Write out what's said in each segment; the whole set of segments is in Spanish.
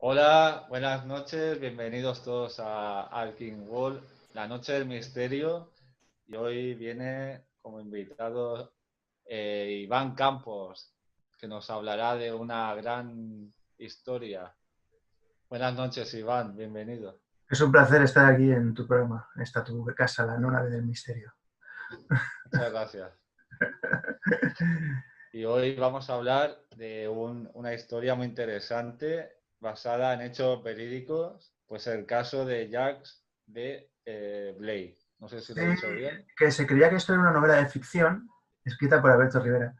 Hola, buenas noches, bienvenidos todos a Alkin World, la noche del misterio. Y hoy viene como invitado Iván Campos, que nos hablará de una gran historia. Buenas noches, Iván, bienvenido. Es un placer estar aquí en tu programa, en esta tu casa, la nave del misterio. Muchas gracias. Y hoy vamos a hablar de una historia muy interesante basada en hechos verídicos, pues el caso de Jacques de Blay. No sé si Sí, lo he dicho bien. que se creía que esto era una novela de ficción escrita por Alberto Rivera.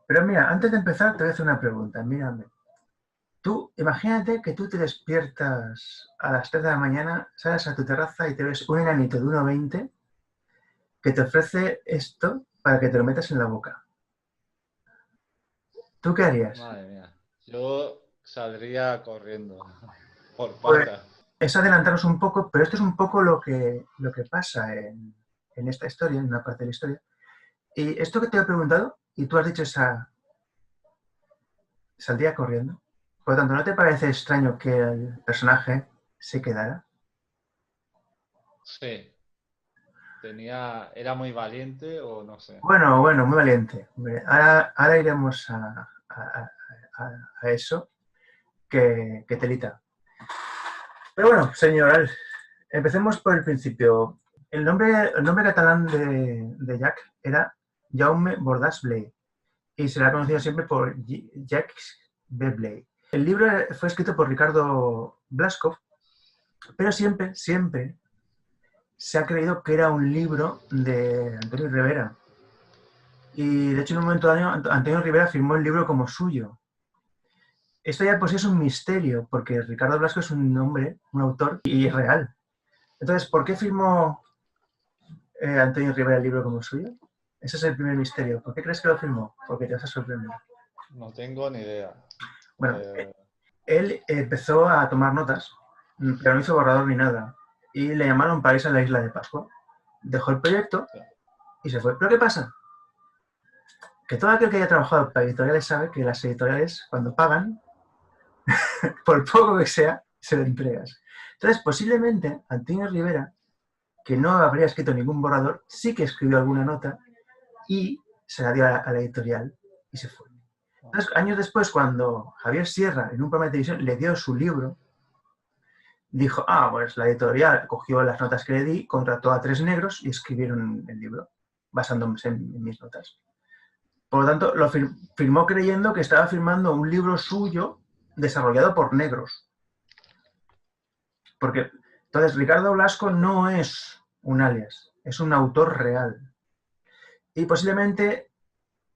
Pero mira, antes de empezar te voy a hacer una pregunta. Mírame. Tú, imagínate que tú te despiertas a las 3 de la mañana, sales a tu terraza y te ves un enanito de 1,20 que te ofrece esto para que te lo metas en la boca. ¿Tú qué harías? Madre mía. Yo saldría corriendo por Pues patas. es adelantaros un poco, pero esto es un poco lo que pasa en esta historia, en una parte de la historia. Y esto que te he preguntado, y tú has dicho saldría corriendo. Por lo tanto, ¿no te parece extraño que el personaje se quedara? Sí, era muy valiente o no sé. Bueno, muy valiente. Ahora iremos a eso, que telita. Pero bueno, señor, empecemos por el principio. El nombre catalán de Jack era Jaume Bordas Blay y se le ha conocido siempre por Jacques B. Blay. El libro fue escrito por Ricardo Blasco, pero siempre se ha creído que era un libro de Antonio Rivera. Y de hecho, en un momento dado, Antonio Rivera firmó el libro como suyo. Esto ya por sí es un misterio, porque Ricardo Blasco es un hombre, un autor, y es real. Entonces, ¿por qué firmó Antonio Rivera el libro como suyo? Ese es el primer misterio. ¿Por qué crees que lo firmó? Porque te vas a sorprender. No tengo ni idea. Bueno, Eh, él empezó a tomar notas, pero no hizo borrador ni nada. Y le llamaron para irse a la isla de Pascua. Dejó el proyecto sí. y se fue. ¿Pero qué pasa? Que todo aquel que haya trabajado para editoriales sabe que las editoriales, cuando pagan, por poco que sea, se lo entregas. Entonces, posiblemente Antonio Rivera, que no habría escrito ningún borrador, sí que escribió alguna nota y se la dio a la editorial y se fue. Entonces, años después, cuando Javier Sierra, en un programa de televisión, le dio su libro, dijo, pues la editorial cogió las notas que le di, contrató a 3 negros y escribieron el libro, basándose en mis notas. Por lo tanto, lo firmó creyendo que estaba firmando un libro suyo desarrollado por negros. Porque, entonces, Ricardo Blasco no es un alias, es un autor real. Y posiblemente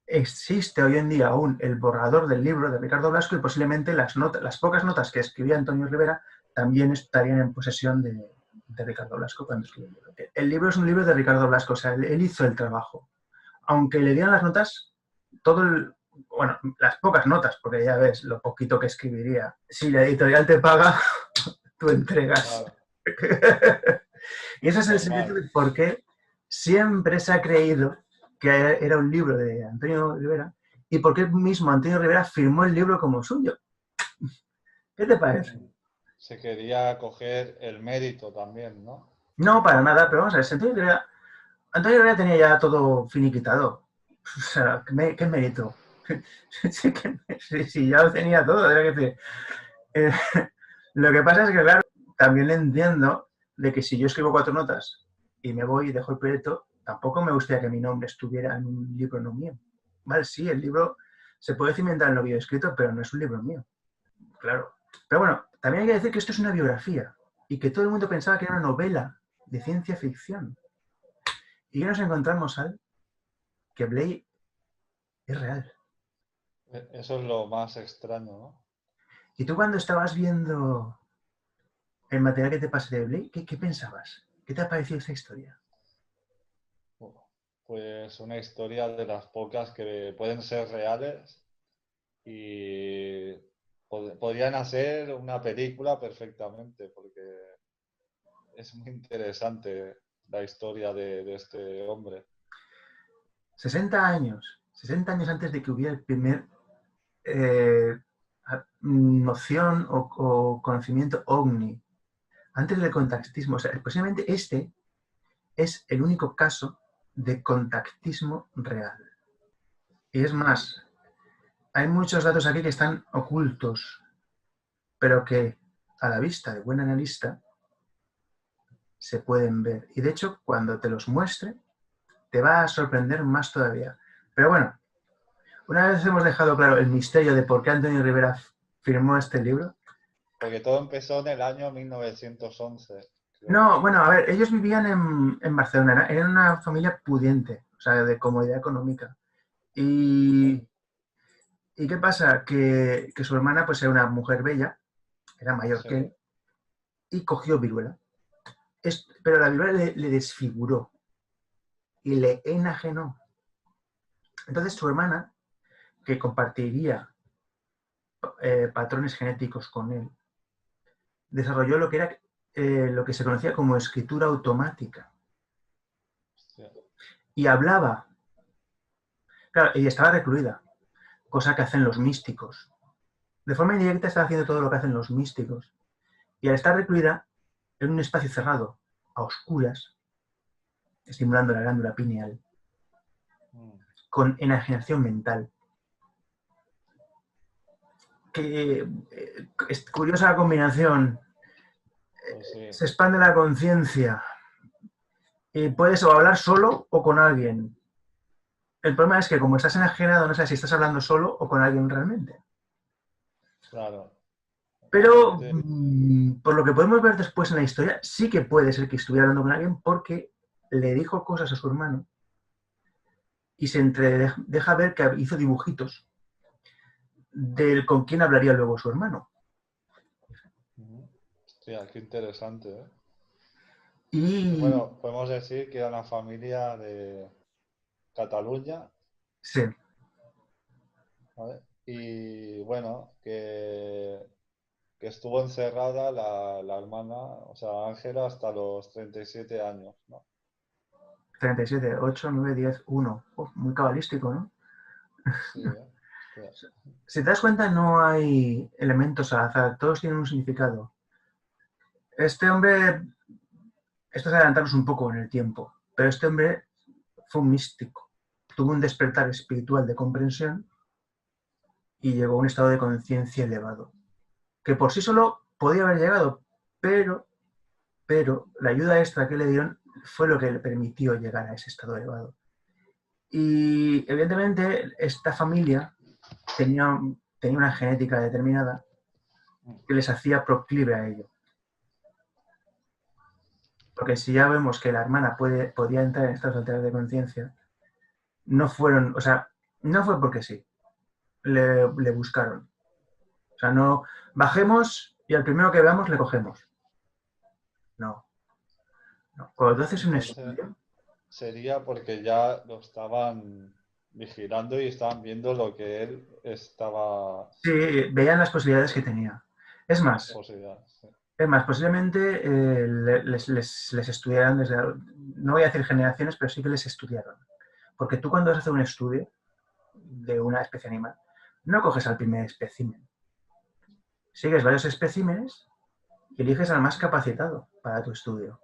existe hoy en día aún el borrador del libro de Ricardo Blasco y posiblemente las pocas notas que escribía Antonio Rivera también estarían en posesión de Ricardo Blasco cuando escribió el libro. El libro es un libro de Ricardo Blasco, o sea, él hizo el trabajo. Aunque le dieran las notas, bueno, las pocas notas, porque ya ves lo poquito que escribiría. Si la editorial te paga, tú entregas. Claro, Y ese es el secreto normal. de por qué siempre se ha creído que era un libro de Antonio Rivera y por qué mismo Antonio Rivera firmó el libro como suyo. ¿Qué te parece? Se quería coger el mérito también, ¿no? No, para nada, pero vamos a ver, si Antonio Rivera tenía ya todo finiquitado. O sea, ¿qué mérito? Si ya lo tenía todo, era que decir. Eh, lo que pasa es que, claro, también le entiendo de que si yo escribo 4 notas y me voy y dejo el proyecto, tampoco me gustaría que mi nombre estuviera en un libro no mío. Vale, sí, el libro se puede cimentar en lo que yo he escrito, pero no es un libro mío. Claro. Pero bueno, también hay que decir que esto es una biografía y que todo el mundo pensaba que era una novela de ciencia ficción. Y nos encontramos al que Blake es real. Eso es lo más extraño, ¿no? Y tú cuando estabas viendo el material que te pasé de Blake, ¿qué pensabas? ¿Qué te ha parecido esta historia? Pues una historia de las pocas que pueden ser reales y podrían hacer una película perfectamente, porque es muy interesante la historia de este hombre. 60 años antes de que hubiera el primer eh, noción o conocimiento ovni, antes del contactismo. O sea, posiblemente este es el único caso de contactismo real. Y es más, hay muchos datos aquí que están ocultos, pero que a la vista de buen analista se pueden ver. Y de hecho, cuando te los muestre, te va a sorprender más todavía. Pero bueno, una vez hemos dejado claro el misterio de por qué Antonio Rivera firmó este libro. Porque todo empezó en el año 1911. No, bueno, a ver, ellos vivían en Barcelona, eran una familia pudiente, o sea, de comodidad económica. ¿Y qué pasa? Que su hermana pues era una mujer bella, era mayor que él, y cogió viruela. Pero la viruela le desfiguró y le enajenó. Entonces su hermana, que compartiría patrones genéticos con él, desarrolló lo que era lo que se conocía como escritura automática. Y hablaba. Claro, y estaba recluida, cosa que hacen los místicos. De forma indirecta estaba haciendo todo lo que hacen los místicos. Y al estar recluida en un espacio cerrado, a oscuras, estimulando la glándula pineal, con enajenación mental. Que es curiosa la combinación. Pues sí. Se expande la conciencia. Y puedes o hablar solo o con alguien. El problema es que como estás enajenado, no sabes si estás hablando solo o con alguien realmente. Claro. Pero Realmente... por lo que podemos ver después en la historia, sí que puede ser que estuviera hablando con alguien porque le dijo cosas a su hermano y se deja ver que hizo dibujitos con quién hablaría luego su hermano. Hostia, qué interesante, ¿eh? Y Bueno, podemos decir que era una familia de Cataluña, sí, ¿vale? Y bueno, que estuvo encerrada la hermana, o sea, Ángela, hasta los 37 años, ¿no? 37, 8, 9, 10, 1. Muy cabalístico, ¿no? Sí, ¿eh? Hostia. Si te das cuenta, no hay elementos al azar, todos tienen un significado. Este hombre, esto es adelantarnos un poco en el tiempo, pero este hombre fue un místico, tuvo un despertar espiritual de comprensión y llegó a un estado de conciencia elevado, que por sí solo podía haber llegado, pero la ayuda extra que le dieron fue lo que le permitió llegar a ese estado elevado. Y evidentemente esta familia tenía una genética determinada que les hacía proclive a ello. Porque si ya vemos que la hermana podía entrar en estados alterados de conciencia, no fueron, o sea, no fue porque sí, le buscaron. O sea, no bajemos y al primero que veamos le cogemos. No. Cuando tú haces un Entonces, estudio, sería porque ya lo estaban vigilando y estaban viendo lo que él estaba... sí, veían las posibilidades que tenía. Es Las más, posibilidades. Sí. posiblemente les estudiaran desde, no voy a decir generaciones, pero sí que les estudiaron. Porque tú cuando vas a hacer un estudio de una especie animal, no coges al primer espécimen. Sigues varios especímenes y eliges al más capacitado para tu estudio.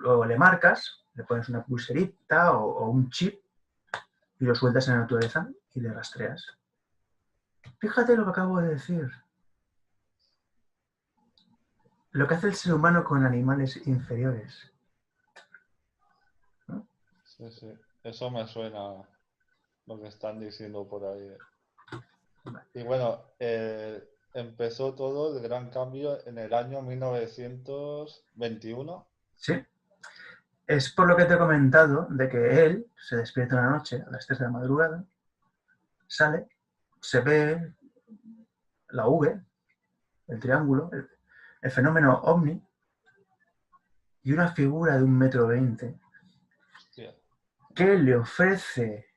Luego le marcas, le pones una pulserita o un chip y lo sueltas en la naturaleza y le rastreas. Fíjate lo que acabo de decir. Lo que hace el ser humano con animales inferiores. ¿No? Sí, sí. Eso me suena lo que están diciendo por ahí. Vale. Y bueno, empezó todo el gran cambio en el año 1921. Sí. Es por lo que te he comentado de que él se despierta una noche a las 3 de la madrugada, sale, se ve la V, el triángulo, el fenómeno ovni y una figura de 1,20 m Hostia. que le ofrece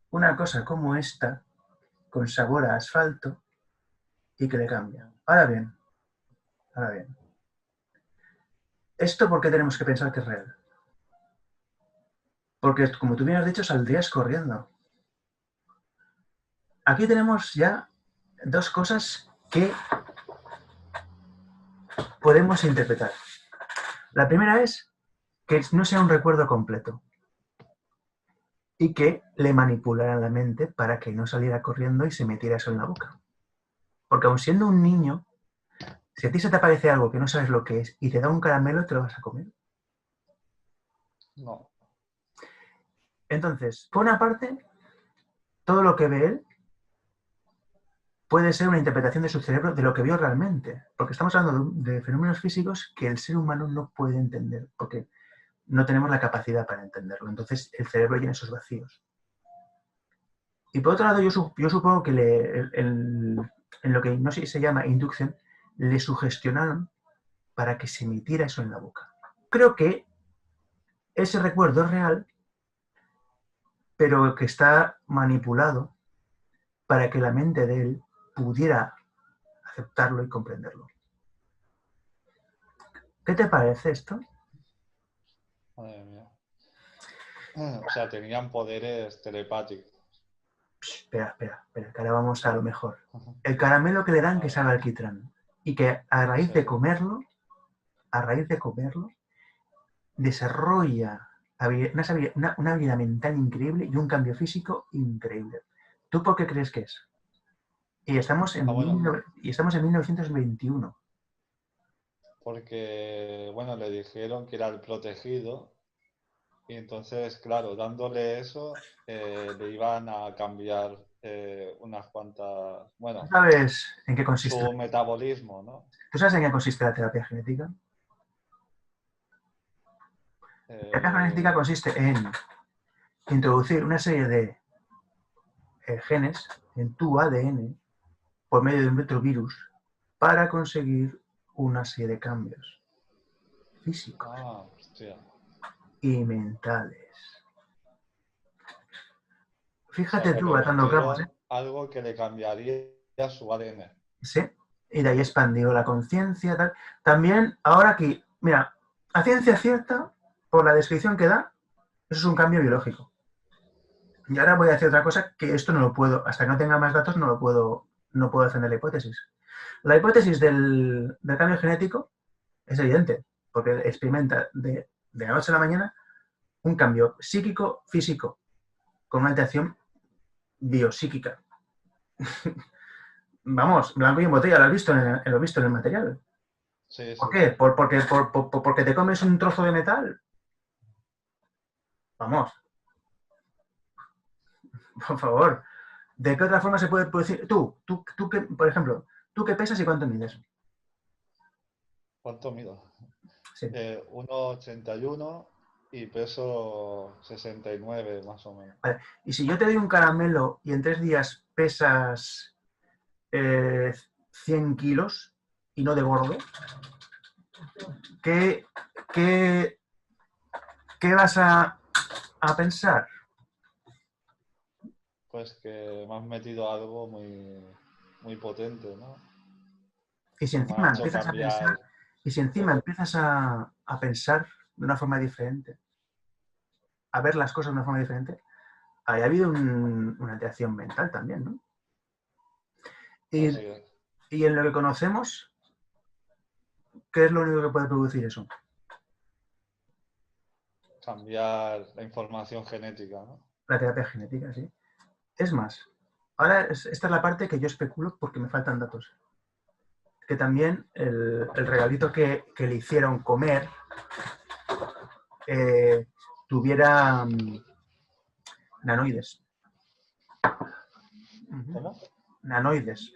una cosa como esta, con sabor a asfalto, y que le cambia. Ahora bien, ¿esto por qué tenemos que pensar que es real? Porque, como tú bien has dicho, saldrías corriendo. aquí tenemos ya dos cosas que podemos interpretar. La primera es que no sea un recuerdo completo y que le manipularan la mente para que no saliera corriendo y se metiera eso en la boca. Porque aun siendo un niño, si a ti se te aparece algo que no sabes lo que es y te da un caramelo, te lo vas a comer. No. Entonces, por una parte, todo lo que ve él puede ser una interpretación de su cerebro de lo que vio realmente. Porque estamos hablando de fenómenos físicos que el ser humano no puede entender, porque no tenemos la capacidad para entenderlo. Entonces, el cerebro llena esos vacíos. Y por otro lado, yo supongo que en lo que no sé si se llama inducción, le sugestionaron para que se emitiera eso en la boca. Creo que ese recuerdo es real, pero que está manipulado para que la mente de él pudiera aceptarlo y comprenderlo. ¿Qué te parece esto? Madre mía. O sea, tenían poderes telepáticos. Espera, que ahora vamos a lo mejor. El caramelo que le dan que sabe alquitrán. Y que a raíz de comerlo, desarrolla una habilidad mental increíble y un cambio físico increíble. ¿Tú por qué crees que es? Y estamos en 1921. Porque, bueno, le dijeron que era el protegido y entonces, claro, dándole eso, le iban a cambiar unas cuantas, ¿Tú bueno, sabes en qué consiste? su metabolismo, ¿no? ¿Tú sabes en qué consiste la terapia genética? La terapia genética consiste en introducir una serie de genes en tu ADN por medio de un retrovirus para conseguir una serie de cambios físicos y mentales. Fíjate tú atando cabos, ¿eh? Algo que le cambiaría su ADN. Sí, y de ahí expandió la conciencia. Tal. También, ahora aquí, mira, a ciencia cierta, por la descripción que da, eso es un cambio biológico. Y ahora voy a decir otra cosa que esto no lo puedo, hasta que no tenga más datos, no puedo defender la hipótesis. La hipótesis del cambio genético es evidente, porque experimenta de la noche a la mañana un cambio psíquico, físico, con una alteración biopsíquica. Vamos, blanco y en botella, lo has visto en el material. Sí, ¿Por qué? ¿Porque te comes un trozo de metal? Vamos. Por favor. ¿De qué otra forma se puede decir? Tú que, por ejemplo, ¿tú qué pesas y cuánto mides? ¿Cuánto mido? Sí. 1,81 y peso 69 más o menos. Vale. Y si yo te doy un caramelo y en 3 días pesas 100 kilos y no de gordo, ¿qué vas a pensar? Pues que me has metido algo muy, muy potente, ¿no? Y si encima empiezas a pensar, a pensar de una forma diferente, a ver las cosas de una forma diferente, ha habido una alteración mental también, ¿no? Y en lo que conocemos, ¿qué es lo único que puede producir eso? Cambiar la información genética, ¿no? La terapia genética, sí. Es más, ahora esta es la parte que yo especulo porque me faltan datos. Que también el regalito que le hicieron comer tuviera nanoides. ¿Cómo? Nanoides.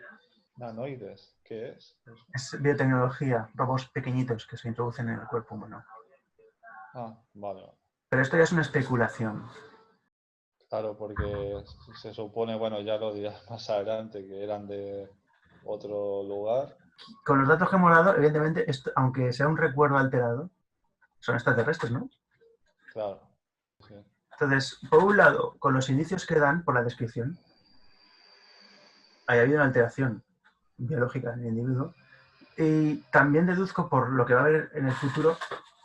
¿Nanoides? ¿Qué es? Es biotecnología, robots pequeñitos que se introducen en el cuerpo humano. Ah, vale. Pero esto ya es una especulación. Claro, porque se supone, bueno, ya lo dirás más adelante, que eran de otro lugar. Con los datos que hemos dado, evidentemente, esto, aunque sea un recuerdo alterado, son extraterrestres, ¿no? Claro. Sí. Entonces, por un lado, con los indicios que dan por la descripción, haya habido una alteración biológica en el individuo. Y también deduzco por lo que va a haber en el futuro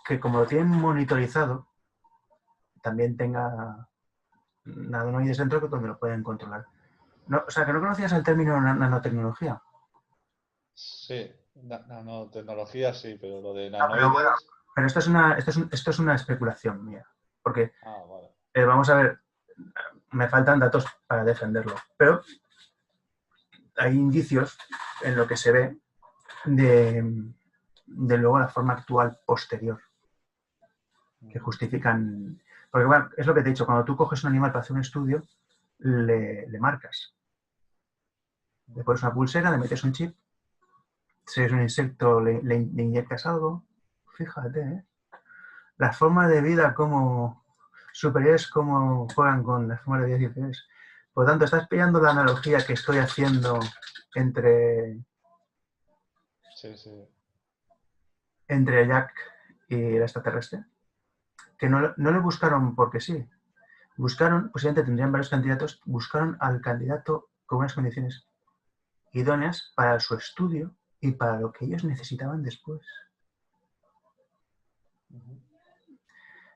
que como lo tienen monitorizado, también tenga nanoides dentro donde lo pueden controlar. No, o sea, que no conocías el término nanotecnología. Sí, nanotecnología sí, pero lo de Ah, pero bueno, nanoides. pero esto es una especulación mía. Porque, Ah, vale. vamos a ver, me faltan datos para defenderlo. Pero hay indicios en lo que se ve de luego la forma actual posterior que justifican. Porque bueno, es lo que te he dicho, cuando tú coges un animal para hacer un estudio, le marcas. Le pones una pulsera, le metes un chip, si es un insecto le inyectas algo. Fíjate, ¿eh? Las formas de vida como superiores, como juegan con las formas de vida inferiores. Por lo tanto, estás pillando la analogía que estoy haciendo entre, Sí, sí. entre Jack y el extraterrestre. Que no le buscaron porque sí. Buscaron, posiblemente tendrían varios candidatos, buscaron al candidato con unas condiciones idóneas para su estudio y para lo que ellos necesitaban después.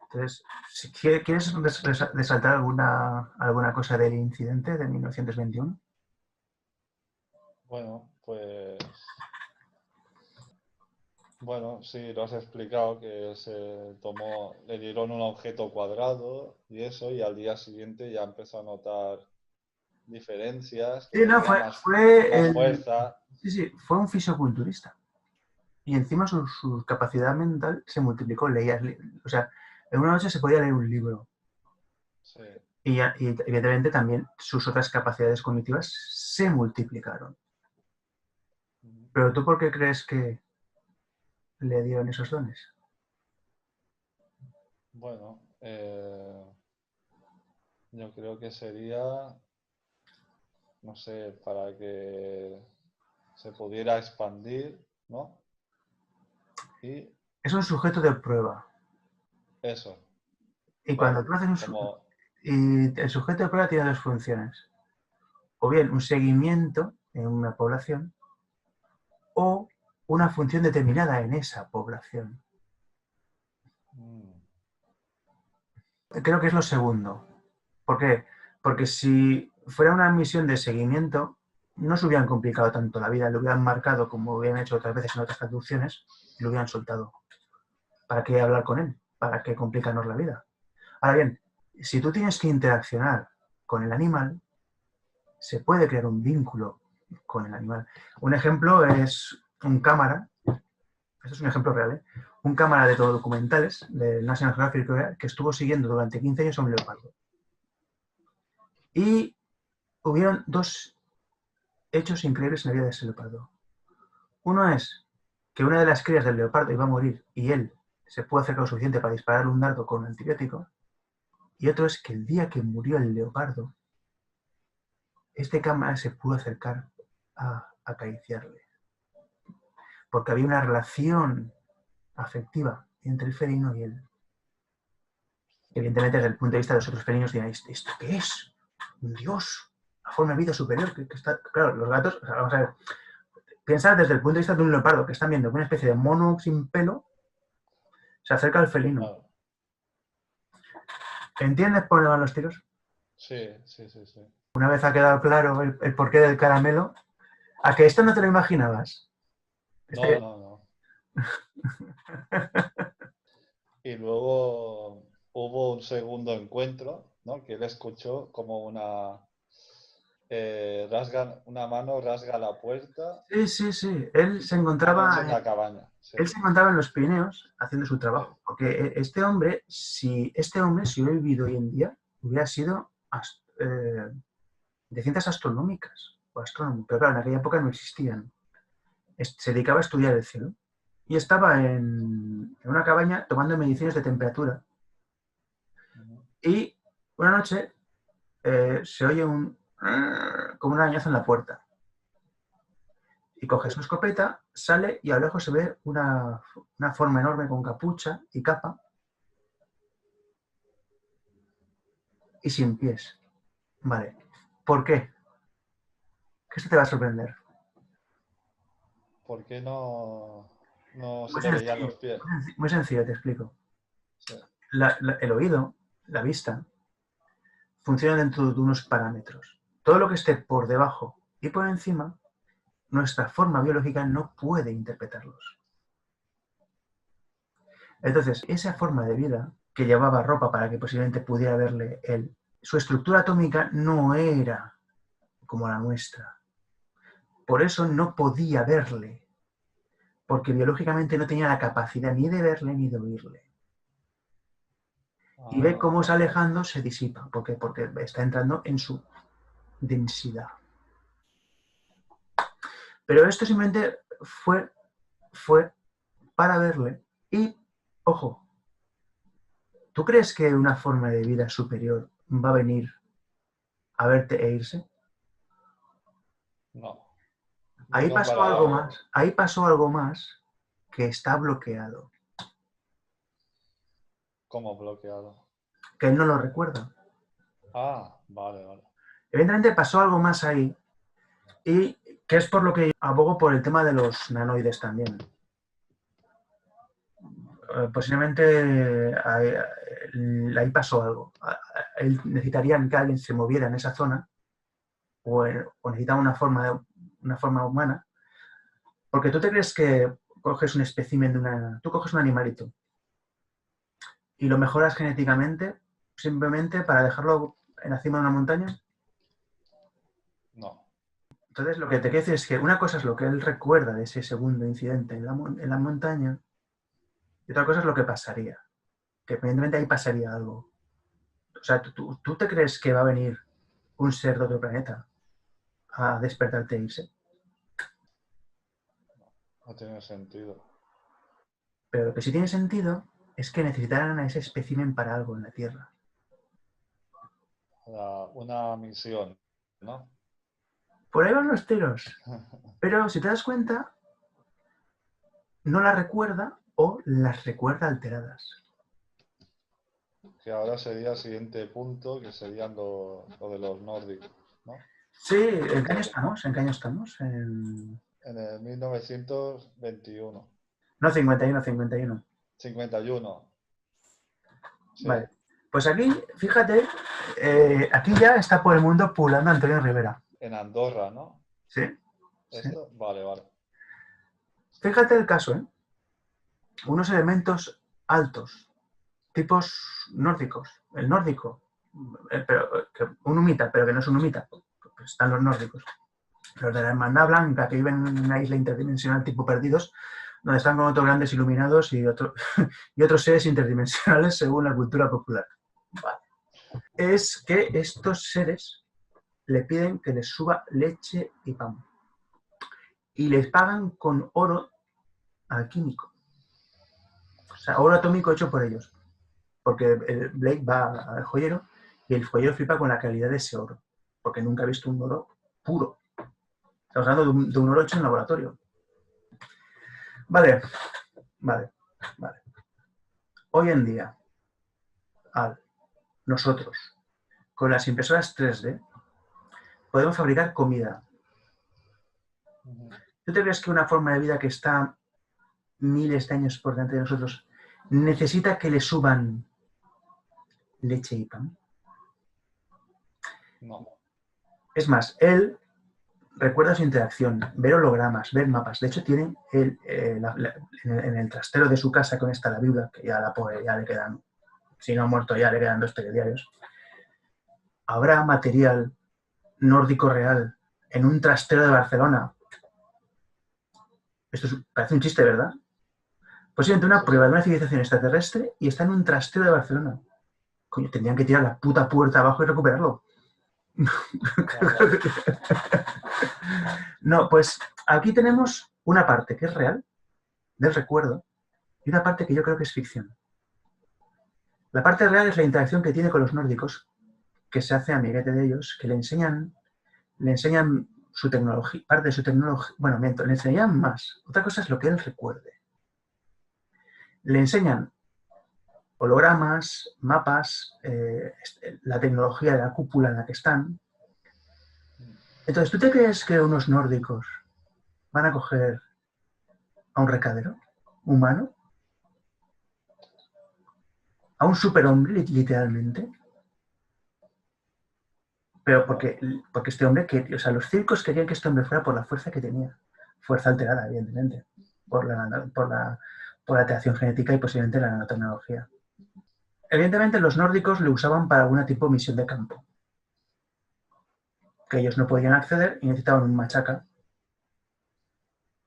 Entonces, si ¿quieres resaltar alguna cosa del incidente de 1921? Bueno, pues. Bueno, sí, lo has explicado, que se tomó, le dieron un objeto cuadrado y eso, y al día siguiente ya empezó a notar diferencias, que Sí, no, tenía más el, fuerza. sí, sí, fue un fisioculturista. Y encima su capacidad mental se multiplicó. Leía, o sea, en una noche se podía leer un libro. Sí. Y evidentemente también sus otras capacidades cognitivas se multiplicaron. Pero ¿tú por qué crees que le dieron esos dones? Bueno, yo creo que sería, no sé, para que se pudiera expandir, ¿no? Y Es un sujeto de prueba. eso, Y cuando vale, tú haces como, y el sujeto de prueba tiene dos funciones. O bien un seguimiento en una población o una función determinada en esa población. mm, Creo que es lo segundo. ¿Por qué? Porque si fuera una misión de seguimiento, no se hubieran complicado tanto la vida, lo hubieran marcado como hubieran hecho otras veces en otras traducciones y lo hubieran soltado. ¿Para qué hablar con él? ¿Para qué complicarnos la vida? Ahora bien, si tú tienes que interaccionar con el animal, se puede crear un vínculo con el animal. Un ejemplo es un cámara, esto es un ejemplo real, ¿eh? Un cámara de documentales del National Geographic que estuvo siguiendo durante 15 años a un leopardo. Y hubieron dos hechos increíbles en la vida de ese leopardo. Uno es que una de las crías del leopardo iba a morir y él se pudo acercar lo suficiente para dispararle un dardo con un antibiótico. Y otro es que el día que murió el leopardo, este cámara se pudo acercar a acariciarle. Porque había una relación afectiva entre el felino y él. Evidentemente, desde el punto de vista de los otros felinos, diréis, ¿esto qué es? Un dios, una forma de vida superior. Que está... Claro, los gatos, o sea, vamos a ver, piensa desde el punto de vista de un leopardo que están viendo que una especie de mono sin pelo se acerca al felino. claro, ¿Entiendes por dónde van los tiros? sí, sí, sí, sí. Una vez ha quedado claro el porqué del caramelo, ¿a que esto no te lo imaginabas? No, Este... no, no. Y luego hubo un segundo encuentro, ¿no? Que él escuchó como una mano rasga la puerta Sí, sí, sí. una noche en la cabaña. Sí, Él se encontraba en los Pirineos haciendo su sí. trabajo. Porque este hombre, si hubiera vivido hoy en día, hubiera sido de ciencias astronómicas o astrónomo. Pero claro, en aquella época no existían. Se dedicaba a estudiar el cielo. Y estaba en una cabaña tomando mediciones de temperatura. Ujú. Y una noche se oye como un arañazo en la puerta. Y coge su escopeta, sale y a lo lejos se ve una forma enorme con capucha y capa y sin pies. Vale. ¿Por qué? Que esto te va a sorprender. ¿Por qué no se Muy le veían sencillo, los pies? muy sencillo, te explico. Sí. El oído, la vista, funciona dentro de unos parámetros. todo lo que esté por debajo y por encima, nuestra forma biológica no puede interpretarlos. Entonces, esa forma de vida que llevaba ropa para que posiblemente pudiera verle él, su estructura atómica no era como la nuestra. Por eso no podía verle, porque biológicamente no tenía la capacidad ni de verle ni de oírle. Y ve cómo se alejando se disipa. ¿Por qué? Porque está entrando en su densidad. Pero esto simplemente fue para verle. Y, ojo, ¿tú crees que una forma de vida superior va a venir a verte e irse? No. Ahí pasó algo más. Ahí pasó algo más que está bloqueado. ¿Cómo bloqueado? Que él no lo recuerda. Ah, vale, vale. Evidentemente pasó algo más ahí. Y que es por lo que abogo por el tema de los nanoides también. Posiblemente ahí pasó algo. Él necesitaría que alguien se moviera en esa zona o necesitaba una forma humana. Porque tú te crees que coges un espécimen tú coges un animalito y lo mejoras genéticamente simplemente para dejarlo en la cima de una montaña. No. Entonces lo que te quiero decir es que una cosa es lo que él recuerda de ese segundo incidente en la montaña y otra cosa es lo que pasaría. Que evidentemente ahí pasaría algo. O sea, ¿tú te crees que va a venir un ser de otro planeta a despertarte e irse? No tiene sentido. Pero lo que sí tiene sentido es que necesitaran a ese espécimen para algo en la Tierra. Una misión, ¿no? Por ahí van los tiros. Pero si te das cuenta, no las recuerda o las recuerda alteradas. Que ahora sería el siguiente punto, que serían lo de los nórdicos, ¿no? Sí, ¿en qué año estamos? ¿En qué año estamos? En el 1921. No, 51, 51. 51. Sí. Vale. Pues aquí, fíjate, aquí ya está por el mundo pulando Antonio Rivera. En Andorra, ¿no? ¿Sí? Sí. ¿Esto? Vale, vale. Fíjate el caso, ¿eh? Unos elementos altos, tipos nórdicos. El nórdico, un humita, pero que no es un humita. Pues están los nórdicos. Los de la Hermandad Blanca, que viven en una isla interdimensional tipo perdidos, donde están con otros grandes iluminados y otros seres interdimensionales según la cultura popular. Vale. Es que estos seres le piden que les suba leche y pan. Y les pagan con oro alquímico. O sea, oro atómico hecho por ellos. Porque el Blake va al joyero y el joyero flipa con la calidad de ese oro. Porque nunca ha visto un oro puro. Estamos hablando de un oro hecho en laboratorio. Vale. Hoy en día, nosotros, con las impresoras 3D, podemos fabricar comida. ¿Tú te crees que una forma de vida que está miles de años por delante de nosotros necesita que le suban leche y pan? No. Es más, él recuerda su interacción, ver hologramas, ver mapas. De hecho, tiene en el trastero de su casa con esta la viuda, que ya la pobre, ya le quedan, si no ha muerto ya le quedan 2 telediarios. Habrá material nórdico real en un trastero de Barcelona. Esto parece un chiste, ¿verdad? Posiblemente una prueba de una civilización extraterrestre y está en un trastero de Barcelona. Coño, tendrían que tirar la puta puerta abajo y recuperarlo. No, pues aquí tenemos una parte que es real, del recuerdo, y una parte que yo creo que es ficción. La parte real es la interacción que tiene con los nórdicos, que se hace amiguete de ellos, que le enseñan su tecnología, parte de su tecnología, bueno, miento, le enseñan más. Otra cosa es lo que él recuerde. Le enseñan hologramas, mapas, la tecnología de la cúpula en la que están. Entonces, ¿tú te crees que unos nórdicos van a coger a un recadero humano? ¿A un superhombre, literalmente? Pero porque este hombre, o sea, los circos querían que este hombre fuera por la fuerza que tenía. Fuerza alterada, evidentemente, por la alteración genética y posiblemente la nanotecnología. Evidentemente, los nórdicos lo usaban para algún tipo de misión de campo, que ellos no podían acceder y necesitaban un machaca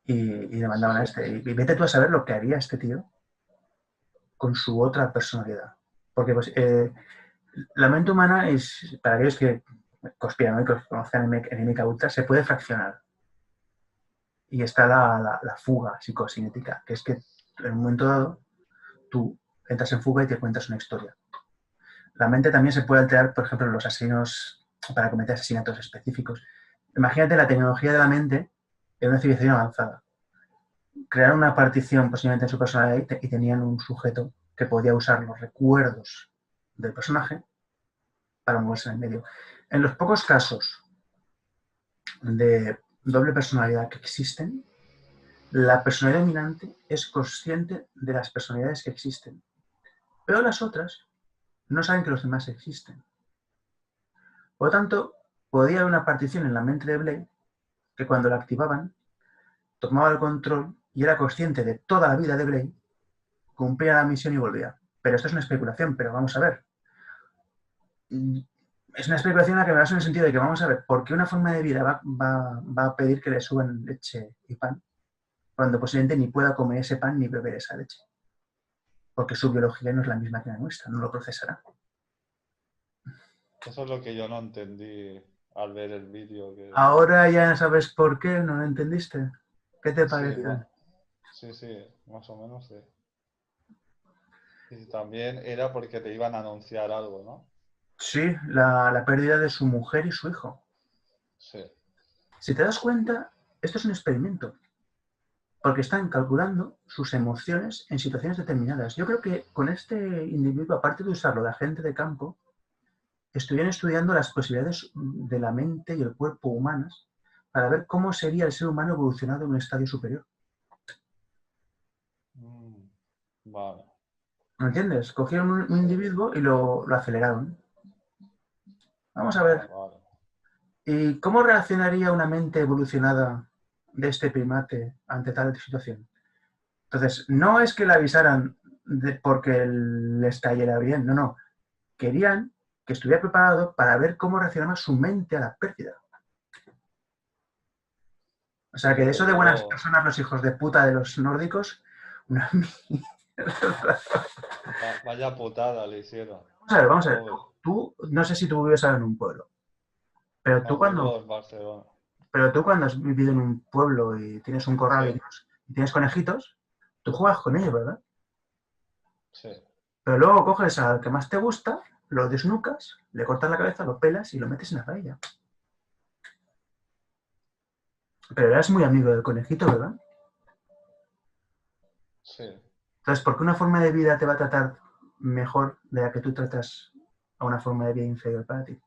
y le mandaban a este. Y vete tú a saber lo que haría este tío con su otra personalidad. Porque pues, la mente humana es, para aquellos que conspiranoicos conozcan Enemica Ultra, se puede fraccionar. Y está la fuga psicocinética, que es que en un momento dado tú entras en fuga y te cuentas una historia. La mente también se puede alterar, por ejemplo, en los asesinos para cometer asesinatos específicos. Imagínate la tecnología de la mente en una civilización avanzada. Crearon una partición posiblemente en su personalidad y tenían un sujeto que podía usar los recuerdos del personaje para moverse en el medio. En los pocos casos de doble personalidad que existen, la personalidad dominante es consciente de las personalidades que existen, pero las otras no saben que los demás existen. Por lo tanto, podía haber una partición en la mente de Blake que cuando la activaban, tomaba el control y era consciente de toda la vida de Blake, cumplía la misión y volvía. Pero esto es una especulación, pero vamos a ver. Es una especulación en la que me baso en el sentido de que vamos a ver por qué una forma de vida va a pedir que le suban leche y pan cuando posiblemente ni pueda comer ese pan ni beber esa leche. Porque su biología no es la misma que la nuestra, no lo procesará. Eso es lo que yo no entendí al ver el vídeo. Ahora ya sabes por qué, ¿no lo entendiste? ¿Qué te parece? Sí, más o menos sí. Y también era porque te iban a anunciar algo, ¿no? Sí, la pérdida de su mujer y su hijo. Sí. Si te das cuenta, esto es un experimento, porque están calculando sus emociones en situaciones determinadas. Yo creo que con este individuo, aparte de usarlo de agente de campo, estuvieron estudiando las posibilidades de la mente y el cuerpo humanas para ver cómo sería el ser humano evolucionado en un estadio superior. Vale. ¿Me entiendes? Cogieron un individuo y lo aceleraron. Vamos a ver. Vale. ¿Y cómo reaccionaría una mente evolucionada de este primate ante tal situación? Entonces, no es que le avisaran porque les cayera bien, no. Querían que estuviera preparado para ver cómo reaccionaba su mente a la pérdida. O sea, que de eso de buenas personas, los hijos de puta de los nórdicos, una mierda. Vaya putada le hicieron. Vamos a ver. Tú, no sé si tú vives ahora en un pueblo, pero tú cuando has vivido en un pueblo y tienes un corral y tienes conejitos, tú juegas con ellos, ¿verdad? Sí. Pero luego coges al que más te gusta, lo desnucas, le cortas la cabeza, lo pelas y lo metes en la paella. Pero eras muy amigo del conejito, ¿verdad? Sí. Entonces, ¿por qué una forma de vida te va a tratar mejor de la que tú tratas a una forma de vida inferior para ti?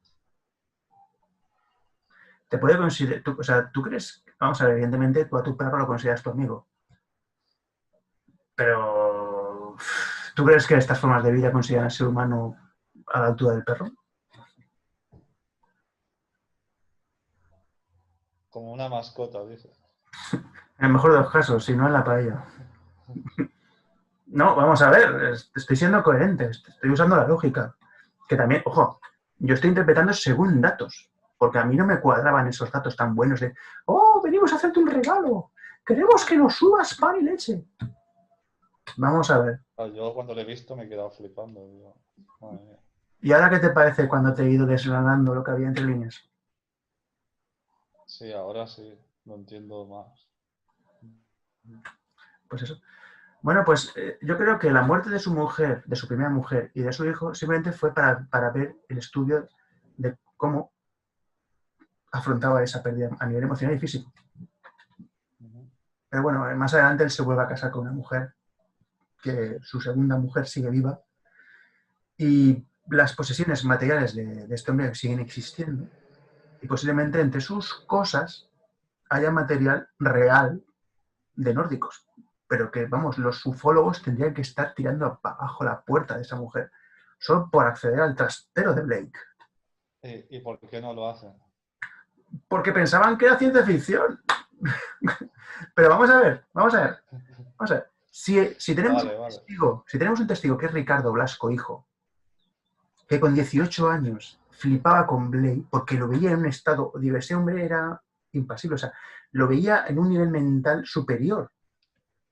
Te puede considerar, o sea, tú crees, vamos a ver, evidentemente tú a tu perro lo consideras tu amigo. Pero, ¿tú crees que estas formas de vida consideran al ser humano a la altura del perro? Como una mascota, dices. En el mejor de los casos, si no en la paella. No, vamos a ver, estoy siendo coherente, estoy usando la lógica. Que también, ojo, yo estoy interpretando según datos, porque a mí no me cuadraban esos datos tan buenos de, oh, venimos a hacerte un regalo, queremos que nos subas pan y leche. Vamos a ver. Yo cuando lo he visto me he quedado flipando. Digo, madre mía. ¿Y ahora qué te parece cuando te he ido desgranando lo que había entre líneas? Sí, ahora sí, lo entiendo más. Pues eso. Bueno, pues yo creo que la muerte de su mujer, de su primera mujer y de su hijo simplemente fue para ver el estudio de cómo afrontaba esa pérdida a nivel emocional y físico. Pero bueno, más adelante él se vuelve a casar con una mujer, que su segunda mujer sigue viva, y las posesiones materiales de este hombre siguen existiendo, y posiblemente entre sus cosas haya material real de nórdicos, pero que, vamos, los ufólogos tendrían que estar tirando abajo la puerta de esa mujer, solo por acceder al trastero de Blake. ¿Y por qué no lo hacen? Porque pensaban que era ciencia ficción. Pero vamos a ver. Si tenemos Vale, vale. si tenemos un testigo que es Ricardo Blasco, hijo, que con 18 años flipaba con Blade porque lo veía en un estado, digo, ese hombre era impasible, o sea, lo veía en un nivel mental superior.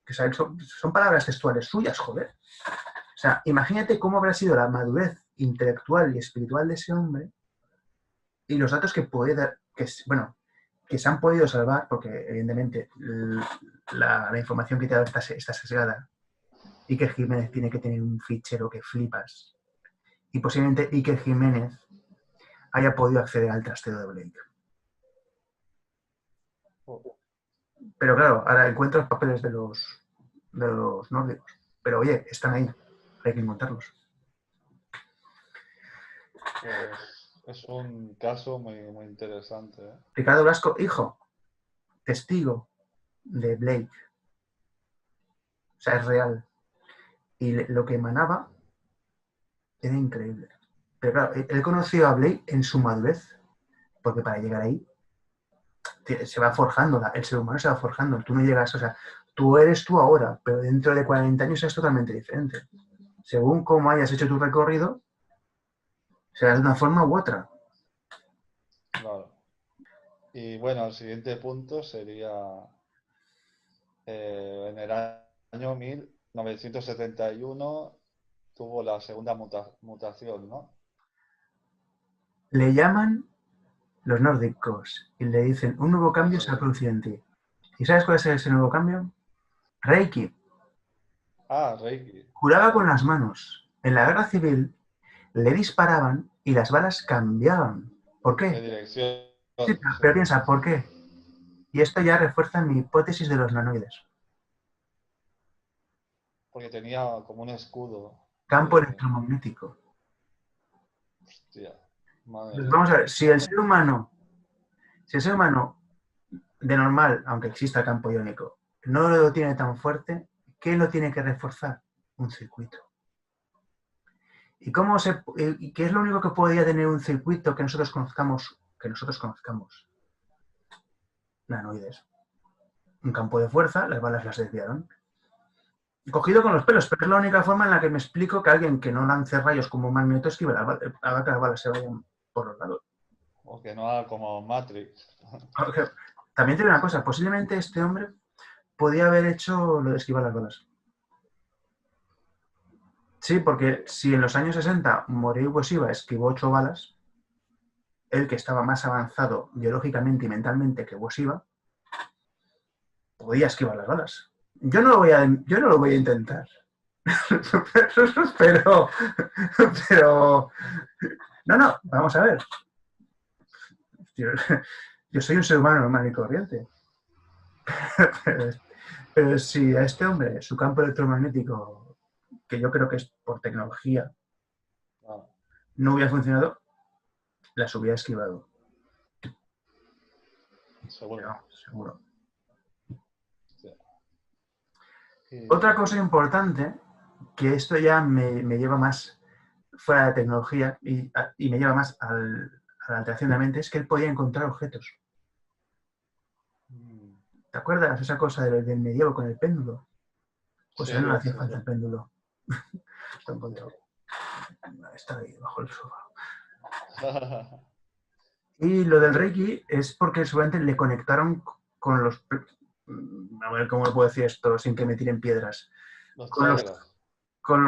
O sea, son palabras textuales suyas, joder. O sea, imagínate cómo habrá sido la madurez intelectual y espiritual de ese hombre y los datos que puede dar, bueno, que se han podido salvar, porque evidentemente la información que te da está sesgada. Iker Jiménez tiene que tener un fichero que flipas. Y posiblemente Iker Jiménez haya podido acceder al trastero de Blake. Pero claro, ahora encuentro los papeles de los nórdicos. Pero oye, están ahí. Hay que encontrarlos. Pues es un caso muy, muy interesante, ¿eh? Ricardo Blasco, hijo, testigo de Blake. O sea, es real. Y lo que emanaba era increíble. Pero claro, él conoció a Blake en su madurez. Porque para llegar ahí se va forjando, el ser humano se va forjando. Tú no llegas, o sea, tú eres tú ahora, pero dentro de 40 años es totalmente diferente. Según cómo hayas hecho tu recorrido, será de una forma u otra. Claro. Y bueno, el siguiente punto sería en el año 1971 tuvo la segunda mutación, ¿no? Le llaman los nórdicos y le dicen, un nuevo cambio Sí. se ha producido en ti. ¿Y sabes cuál es ese nuevo cambio? Reiki. Ah, Reiki. Juraba con las manos. En la guerra civil le disparaban y las balas cambiaban. ¿Por ¿Qué qué? dirección? Sí, Sí. pero piensa, ¿por qué? Y esto ya refuerza mi hipótesis de los nanoides. Porque tenía como un escudo. Campo electromagnético. Hostia, madre Pues mía. vamos a ver, si el ser humano de normal, aunque exista el campo iónico, no lo tiene tan fuerte, ¿qué lo tiene que reforzar? Un circuito. ¿Y qué es lo único que podría tener un circuito que nosotros conozcamos? Nanoides. Un campo de fuerza, las balas las desviaron. Cogido con los pelos, pero es la única forma en la que me explico que alguien que no lance rayos como un magneto esquive haga que las balas se vayan por los lados. O que no haga como Matrix. También te digo una cosa, posiblemente este hombre podía haber hecho lo de esquivar las balas. Sí, porque si en los años 60 Morey Ueshiba esquivó 8 balas, él que estaba más avanzado biológicamente y mentalmente que Ueshiba, podía esquivar las balas. Yo no lo voy a intentar. pero, no, vamos a ver. Yo soy un ser humano normal y corriente. Pero si a este hombre su campo electromagnético, que yo creo que es por tecnología, Ah, no hubiera funcionado, las hubiera esquivado. seguro. No, seguro. Sí. Otra cosa importante, que esto ya me lleva más fuera de tecnología y me lleva más a la alteración de la mente, es que él podía encontrar objetos. ¿Te acuerdas esa cosa del medievo con el péndulo? Pues a él Sí, no le hacía sí, falta el sí. péndulo. Lo encontró. Está ahí bajo el sofá. Y lo del Reiki es porque seguramente le conectaron con los... A ver cómo le puedo decir esto sin que me tiren piedras. Los Con los, chakras. con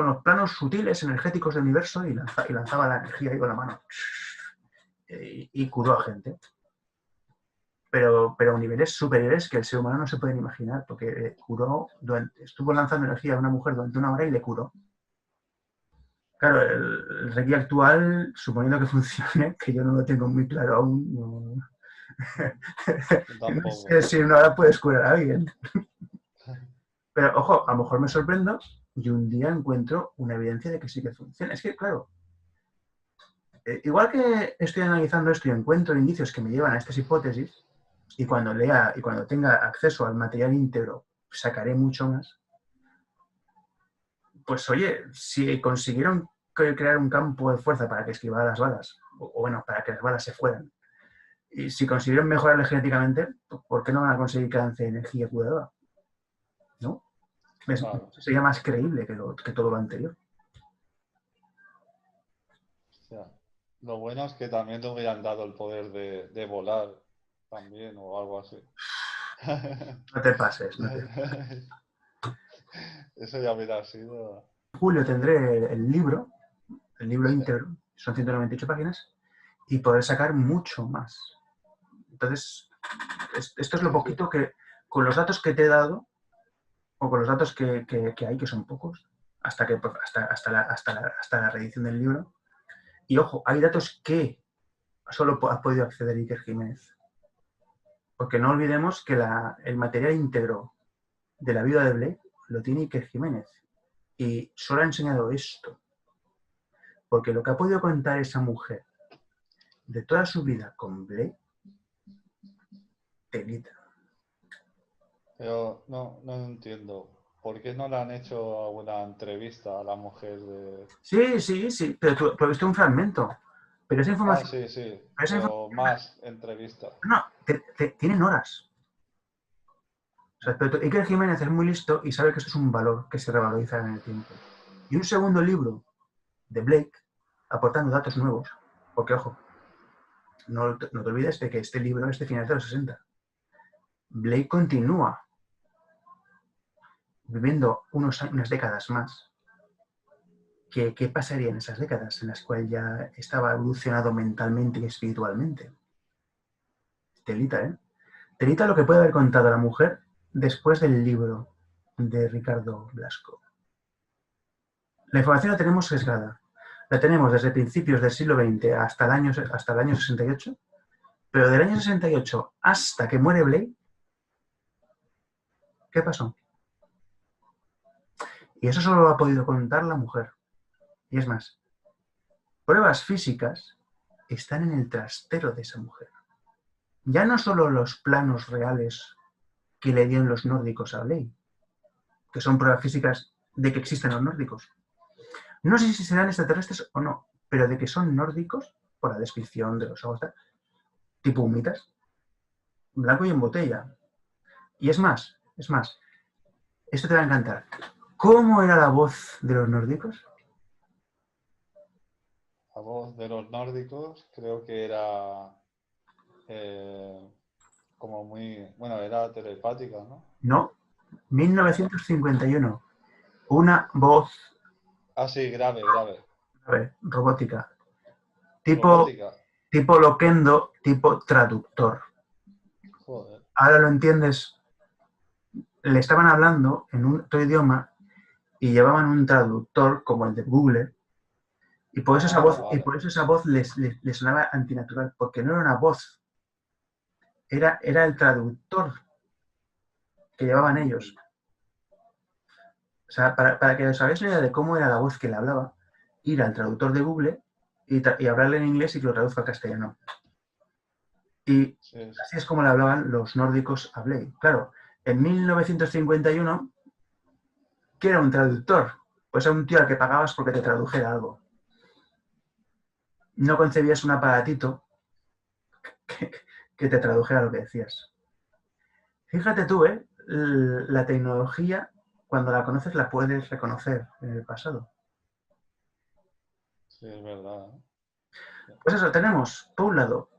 los planos sutiles, energéticos del universo y lanzaba la energía ahí con la mano. Y curó a gente. Pero a niveles superiores que el ser humano no se pueden imaginar, porque estuvo lanzando energía a una mujer durante 1 hora y le curó. Claro, el Reiki actual, suponiendo que funcione, que yo no lo tengo muy claro aún, no sé Tampoco. si en 1 hora puedes curar a alguien. Pero ojo, a lo mejor me sorprendo y un día encuentro una evidencia de que sí que funciona. Es que, claro, igual que estoy analizando esto y encuentro indicios que me llevan a estas hipótesis, y cuando lea y cuando tenga acceso al material íntegro, sacaré mucho más. Pues oye, si consiguieron crear un campo de fuerza para que esquivara las balas, o bueno, para que las balas se fueran. Y si consiguieron mejorarle genéticamente, ¿por qué no van a conseguir que lance energía curadora? ¿No? Claro. Sería más creíble que todo lo anterior. Hostia. Lo bueno es que también te hubieran dado el poder de volar también o algo así. No te pases. No te... Eso ya hubiera sido... En julio tendré el libro íntegro, son 198 páginas, y podré sacar mucho más. Entonces, esto es lo poquito que, con los datos que te he dado, o con los datos que hay, que son pocos, hasta la reedición del libro. Y ojo, hay datos que solo ha podido acceder Iker Jiménez. Porque no olvidemos que el material íntegro de la vida de Blake lo tiene Iker Jiménez. Y solo ha enseñado esto. Porque lo que ha podido contar esa mujer de toda su vida con Blake, telita. Pero no entiendo. ¿Por qué no le han hecho alguna entrevista a la mujer de...? Sí, pero tú has visto un fragmento. Pero esa información... Sí. Esa Pero información más entrevistas. no, tienen horas. O sea, pero Iker Jiménez es muy listo y sabe que esto es un valor que se revaloriza en el tiempo. Y un segundo libro de Blake, aportando datos nuevos, porque ojo, no te olvides de que este libro es de finales de los 60. Blake continúa viviendo unas décadas más. ¿Qué pasaría en esas décadas en las cuales ya estaba evolucionado mentalmente y espiritualmente? Telita, ¿eh? Telita lo que puede haber contado la mujer después del libro de Ricardo Blasco. La información la tenemos sesgada. La tenemos desde principios del siglo XX hasta el año 68, pero del año 68 hasta que muere Blake, ¿qué pasó? Y eso solo lo ha podido contar la mujer. Y es más, pruebas físicas están en el trastero de esa mujer. Ya no solo los planos reales que le dieron los nórdicos a Blake, que son pruebas físicas de que existen los nórdicos. No sé si serán extraterrestres o no, pero de que son nórdicos, por la descripción de los ojos, tipo humitas, blanco y en botella. Y es más, esto te va a encantar. ¿Cómo era la voz de los nórdicos? La voz de los nórdicos creo que era como muy... Bueno, era telepática, ¿no? No, 1951. Una voz Sí, grave. robótica. Tipo Robótica. Loquendo, tipo traductor. Joder. Ahora lo entiendes. Le estaban hablando en otro idioma y llevaban un traductor como el de Google. Y por eso Vale. esa voz les sonaba antinatural, porque no era una voz, era el traductor que llevaban ellos. O sea, para que os hagáis una idea de cómo era la voz que le hablaba, ir al traductor de Google y hablarle en inglés y que lo traduzca al castellano. Y así es como le hablaban los nórdicos a Blake. Claro, en 1951, ¿qué era un traductor? Pues era un tío al que pagabas porque te tradujera algo. No concebías un aparatito que te tradujera lo que decías. Fíjate tú, la tecnología, cuando la conoces, la puedes reconocer en el pasado. Sí, es verdad. Pues eso, tenemos, por un lado,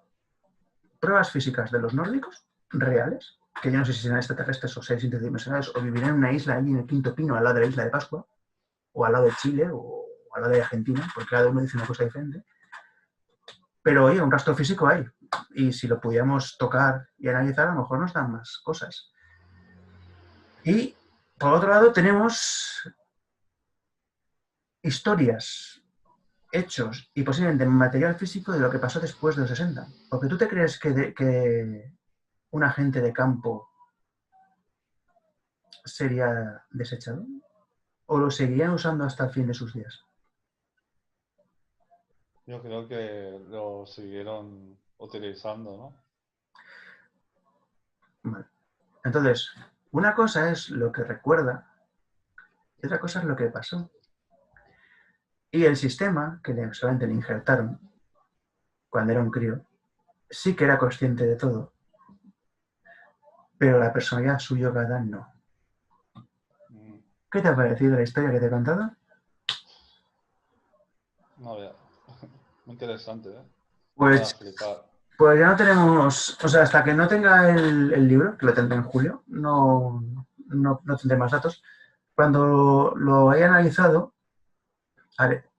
pruebas físicas de los nórdicos, reales, que yo no sé si serán extraterrestres o seres interdimensionales, o vivirán en una isla ahí en el Quinto Pino, al lado de la isla de Pascua, o al lado de Chile, o al lado de Argentina, porque cada uno dice una cosa diferente. Pero oye, un rastro físico hay. Y si lo pudiéramos tocar y analizar, a lo mejor nos dan más cosas. Y por otro lado tenemos historias, hechos y posiblemente material físico de lo que pasó después de los 60. Porque tú te crees que un agente de campo sería desechado o lo seguirían usando hasta el fin de sus días. Yo creo que lo siguieron utilizando, ¿no? Vale. Entonces, una cosa es lo que recuerda y otra cosa es lo que pasó. Y el sistema que solamente le injertaron cuando era un crío, sí que era consciente de todo, pero la personalidad suyo cada no. ¿Qué te ha parecido la historia que te he contado? No, ya. Muy interesante, ¿eh? Para Pues, flipar. pues ya no tenemos, o sea, hasta que no tenga el libro, que lo tendré en julio, no tendré más datos. Cuando lo haya analizado,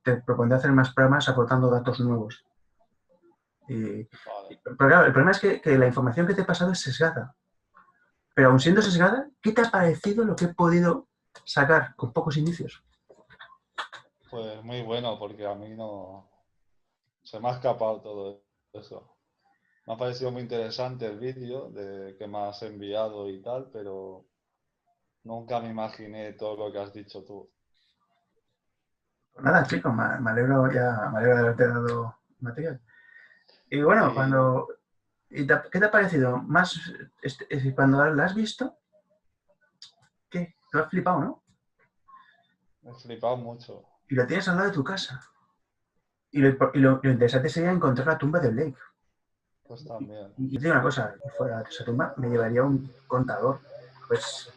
te propondré hacer más programas aportando datos nuevos. Vale. Pero claro, el problema es que la información que te he pasado es sesgada. Pero aun siendo sesgada, ¿qué te ha parecido lo que he podido sacar con pocos indicios? Pues muy bueno, porque a mí no... Se me ha escapado todo eso. Me ha parecido muy interesante el vídeo que me has enviado y tal, pero nunca me imaginé todo lo que has dicho tú. Pues nada, chicos, me alegro de haberte dado material. Y bueno, Y ¿qué te ha parecido? Cuando la has visto, ¿qué? Te has flipado, ¿no? me he flipado mucho. Y lo tienes al lado de tu casa. Y lo interesante sería encontrar la tumba de Blake. Pues también. Y te digo una cosa, si fuera esa tumba, me llevaría un contador. Pues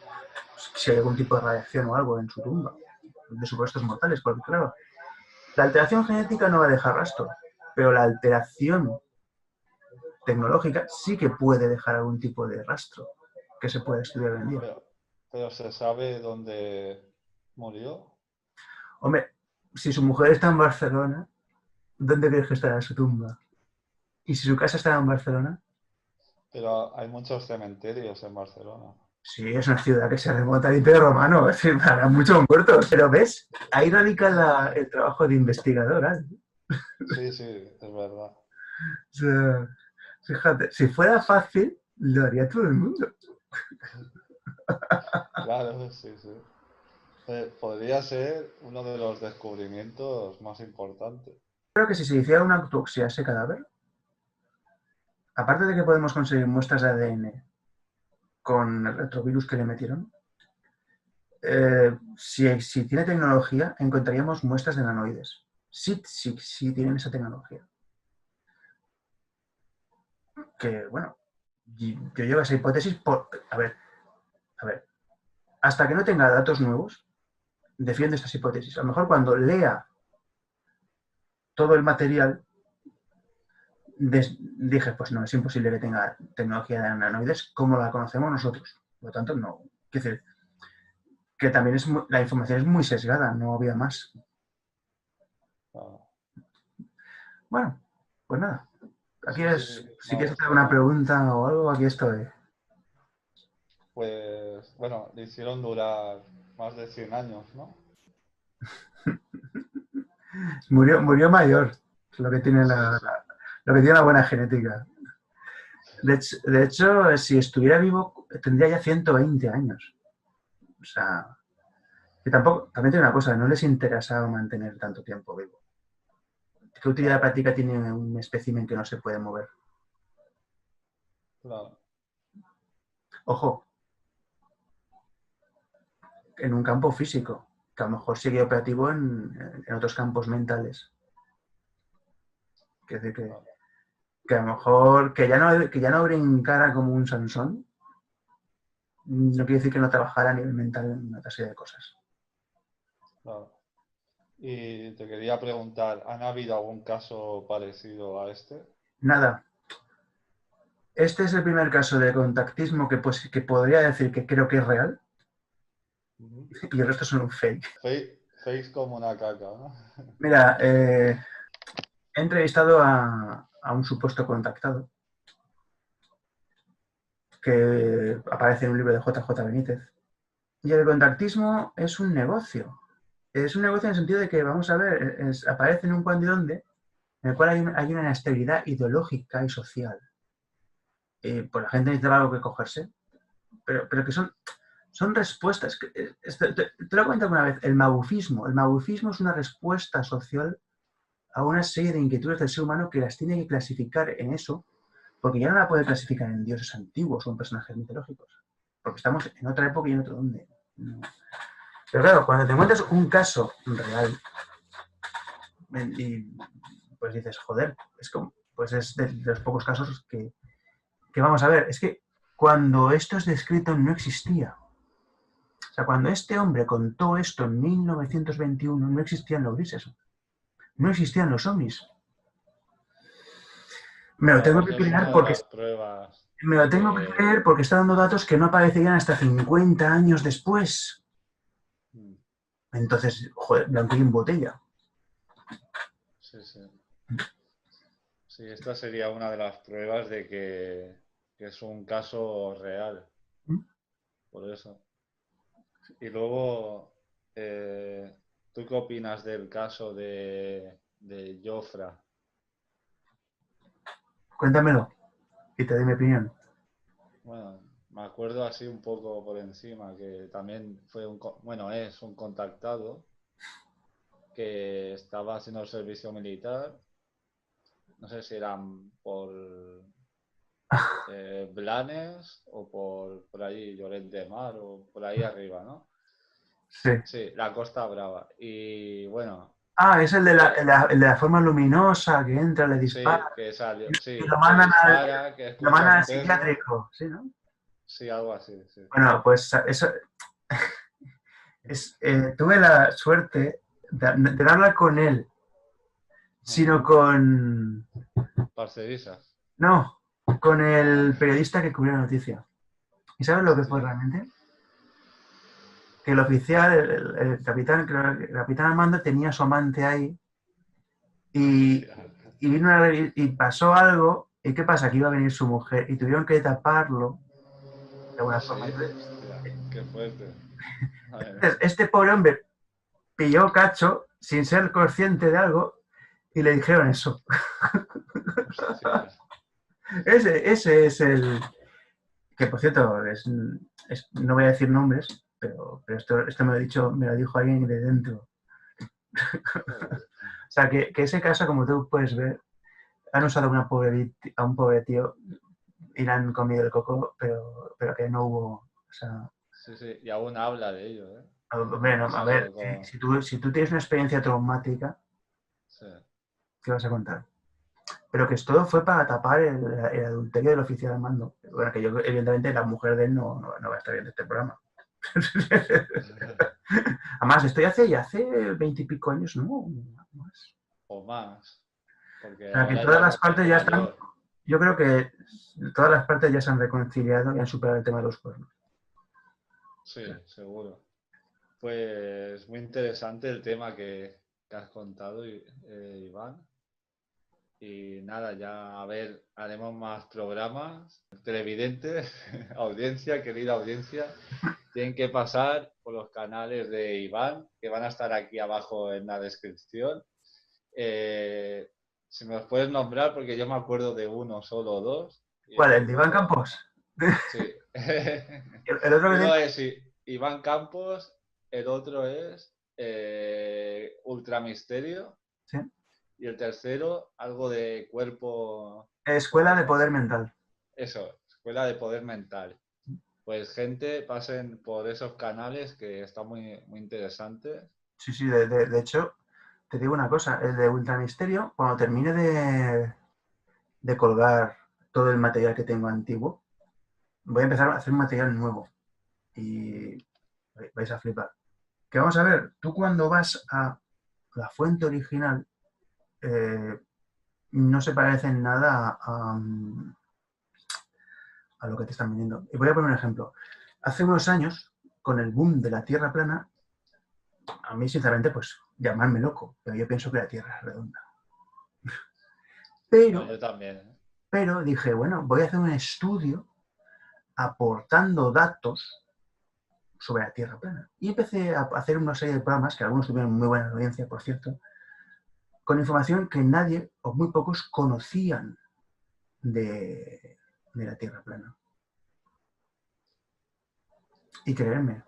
si hay algún tipo de radiación o algo en su tumba, de supuestos mortales, porque claro, la alteración genética no va a dejar rastro, pero la alteración tecnológica sí que puede dejar algún tipo de rastro que se puede estudiar hoy en día. Pero se sabe dónde murió. Hombre, si su mujer está en Barcelona, ¿dónde crees que estará su tumba? Y si su casa está en Barcelona, Pero hay muchos cementerios en Barcelona. sí, es una ciudad que se remonta al Imperio Romano, sí, habrá muchos muertos, pero ¿ves? Ahí radica el trabajo de investigador, ¿eh? Sí, sí, es verdad. O sea, fíjate, si fuera fácil, lo haría todo el mundo. Claro, sí, sí. Podría ser uno de los descubrimientos más importantes. Creo que si se hiciera una autopsia a ese cadáver, aparte de que podemos conseguir muestras de ADN con el retrovirus que le metieron, si tiene tecnología, encontraríamos muestras de nanoides. Sí tienen esa tecnología. Que, bueno, yo llevo esa hipótesis por... A ver, hasta que no tenga datos nuevos, defiendo estas hipótesis. A lo mejor cuando lea todo el material, dije, pues no, es imposible que tenga tecnología de nanoides como la conocemos nosotros. Por lo tanto, no. Quiero decir, que también la información es muy sesgada, no había más. Claro. Bueno, pues nada. Aquí Sí, sí, si me ha quieres hacer una gustado. pregunta o algo, aquí estoy. Pues, bueno, le hicieron durar más de 100 años, ¿no? Murió mayor, es lo que tiene Sí, lo que tiene la buena genética. De hecho, si estuviera vivo, tendría ya 120 años. O sea, que también tiene una cosa, no les interesaba mantener tanto tiempo vivo. ¿Qué utilidad claro, práctica tiene un espécimen que no se puede mover? claro. Ojo, en un campo físico, que a lo mejor sigue operativo en otros campos mentales. Es decir, Claro. que a lo mejor que ya no brincara como un Sansón, no quiere decir que no trabajara a nivel mental en otra serie de cosas. Claro. Y te quería preguntar, ¿han habido algún caso parecido a este? Nada. Este es el primer caso de contactismo que podría decir que creo que es real Ujú. y el resto son un fake. Fake como una caca, ¿no? Mira, he entrevistado a un supuesto contactado que aparece en un libro de JJ Benítez. Y el contactismo es un negocio. Es un negocio en el sentido de que, vamos a ver, aparece en un cuándo y dónde, en el cual hay una inestabilidad ideológica y social. Pues la gente necesita algo que cogerse, pero que son respuestas. Te lo he comentado una vez, el magufismo. El magufismo es una respuesta social a una serie de inquietudes del ser humano que las tiene que clasificar en eso, porque ya no la puede clasificar en dioses antiguos o en personajes mitológicos, porque estamos en otra época y en otro donde. No. Pero claro, cuando te encuentras un caso real, y pues dices, joder, es como, pues es de los pocos casos que vamos a ver. Es que cuando esto es descrito no existía. O sea, cuando este hombre contó esto en 1921 no existían los grises, no existían los ovnis. Me lo tengo Claro, que eso es creer una de porque las pruebas me lo de tengo que que... creer porque está dando datos que no aparecerían hasta 50 años después. Mm, Entonces, joder, blanco y en botella. sí, sí. Sí, esta sería una de las pruebas de que es un caso real, por eso. Y luego, ¿tú qué opinas del caso de Jofra? Cuéntamelo y te doy mi opinión. Bueno, me acuerdo así un poco por encima, que también fue bueno, es un contactado que estaba haciendo el servicio militar, no sé si eran por Blanes o por ahí Lloret de Mar o por ahí arriba, ¿no? Sí. Sí, la Costa Brava. Y bueno, Ah, es el de eh, el de la forma luminosa que entra, le dispara sí, que salió, y sí, que dispara, que lo escucha mandan un al Tesla, psiquiátrico, ¿sí, no? sí, algo así, sí. Bueno, pues eso tuve la suerte de no hablar con él, sino con, Parcerisa. no, con Ah, el periodista que cubrió la noticia. ¿Y sabes lo que fue hostia. realmente? Que el oficial, el capitán, creo que el capitán Armando tenía a su amante ahí y, Hostia. y vino y pasó algo. ¿Y qué pasa? Que iba a venir su mujer y tuvieron que taparlo de alguna forma. Sí, hostia, qué fuerte. Madre Entonces, este pobre hombre pilló cacho sin ser consciente de algo y le dijeron eso. hostia. Ese es el... Que por cierto, no voy a decir nombres, pero esto me lo dijo alguien de dentro. Joder. O sea, que ese caso, como tú puedes ver, han usado a un pobre tío y le han comido el coco, pero que no hubo... O sea, Sí, sí, y aún habla de ello, ¿eh? bueno, No a ver, solo con... si tú tienes una experiencia traumática, Sí, ¿qué vas a contar? Pero que todo fue para tapar el adulterio del oficial al mando. Bueno, que yo, evidentemente, la mujer de él no va a estar viendo este programa. Además, estoy hace 20 y pico años, no, más. o más, porque O sea, que ahora es todas ya las partes bastante ya están, mayor. yo creo que todas las partes ya se han reconciliado y han superado el tema de los cuernos. Sí, seguro. Pues muy interesante el tema que has contado, Iván. Y nada, ya a ver, haremos más programas. Televidentes, audiencia, querida audiencia, tienen que pasar por los canales de Iván, que van a estar aquí abajo en la descripción. Eh, si me los puedes nombrar, porque yo me acuerdo de uno solo o dos. Y ¿Cuál? el ¿El de Iván otro, Campos? sí. El otro que tiene... Uno es Iván Campos, el otro es Ultra Misterio. Sí. Y el tercero, algo de cuerpo, Escuela de ¿cómo Poder es? Mental. Eso, Escuela de Poder Mental. Pues gente, pasen por esos canales que está muy, muy interesante. Sí, sí, de hecho, te digo una cosa, el de Ultra Misterio, cuando termine de colgar todo el material que tengo antiguo, voy a empezar a hacer un material nuevo y vais a flipar. Que vamos a ver, tú cuando vas a la fuente original, eh, no se parece en nada a lo que te están vendiendo. Y voy a poner un ejemplo. Hace unos años, con el boom de la Tierra plana, a mí, sinceramente, pues, llamarme loco, pero yo pienso que la Tierra es redonda. Bueno, Pero, yo también, ¿eh? pero dije, bueno, voy a hacer un estudio aportando datos sobre la Tierra plana. Y empecé a hacer una serie de programas, que algunos tuvieron muy buena audiencia, por cierto, con información que nadie o muy pocos conocían de la Tierra plana. Y creerme,